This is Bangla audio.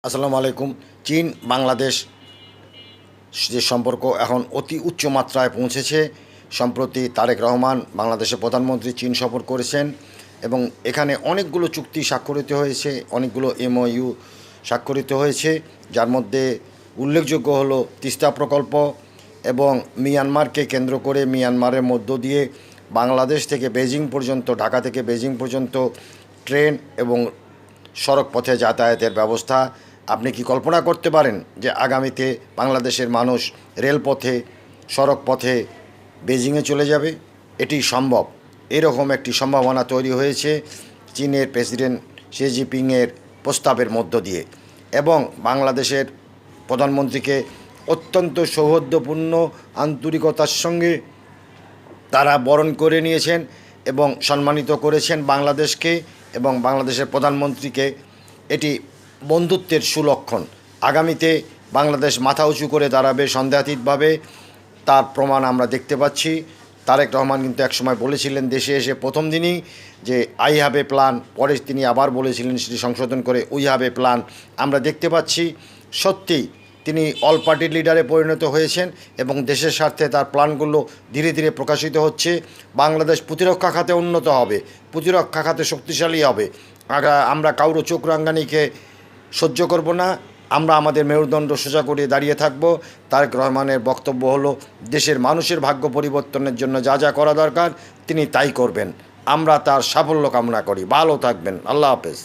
আসসালামু আলাইকুম। চীন বাংলাদেশ যে সম্পর্ক এখন অতি উচ্চ মাত্রায় পৌঁছেছে। সম্প্রতি তারেক রহমান বাংলাদেশের প্রধানমন্ত্রী চীন সফর করেছেন এবং এখানে অনেকগুলো চুক্তি স্বাক্ষরিত হয়েছে, অনেকগুলো এমওইউ স্বাক্ষরিত হয়েছে, যার মধ্যে উল্লেখযোগ্য হলো তিস্তা প্রকল্প এবং মিয়ানমারকে কেন্দ্র করে মিয়ানমারের মধ্য দিয়ে বাংলাদেশ থেকে বেজিং পর্যন্ত, ঢাকা থেকে বেজিং পর্যন্ত ট্রেন এবং সড়ক পথে যাতায়াতের ব্যবস্থা। আপনি কি কল্পনা করতে পারেন যে আগামীতে বাংলাদেশের মানুষ রেলপথে, সড়ক পথে বেজিংয়ে চলে যাবে? এটি সম্ভব। এরকম একটি সম্ভাবনা তৈরি হয়েছে চীনের প্রেসিডেন্ট শি জিনপিংয়ের প্রস্তাবের মধ্য দিয়ে, এবং বাংলাদেশের প্রধানমন্ত্রীকে অত্যন্ত সৌহার্দ্যপূর্ণ আন্তরিকতার সঙ্গে তারা বরণ করে নিয়েছেন এবং সম্মানিত করেছেন বাংলাদেশকে এবং বাংলাদেশের প্রধানমন্ত্রীকে। এটি বন্ধুত্বের সুলক্ষণ। আগামীতে বাংলাদেশ মাথা উঁচু করে দাঁড়াবে সন্দেহাতীতভাবে, তার প্রমাণ আমরা দেখতে পাচ্ছি। তারেক রহমান কিন্তু একসময় বলেছিলেন দেশে এসে প্রথম দিনই যে আই হ্যাভ এ প্ল্যান, পরে তিনি আবার বলেছিলেন সেটি সংশোধন করে উই হ্যাভ এ প্ল্যান। আমরা দেখতে পাচ্ছি সত্যিই তিনি অল পার্টির লিডারে পরিণত হয়েছেন এবং দেশের স্বার্থে তার প্ল্যানগুলো ধীরে ধীরে প্রকাশিত হচ্ছে। বাংলাদেশ প্রতিরক্ষা খাতে উন্নত হবে, প্রতিরক্ষা খাতে শক্তিশালী হবে। আমরা কারো চোখ রাঙ্গানিকে সহ্য করব না। আমরা আমাদের মেরুদণ্ড সোজা করে দাঁড়িয়ে থাকব। তারেক রহমানের বক্তব্য হলো দেশের মানুষের ভাগ্য পরিবর্তনের জন্য যা যা করা দরকার তিনি তাই করবেন। আমরা তার সাফল্য কামনা করি। ভালো থাকবেন। আল্লাহ হাফেজ।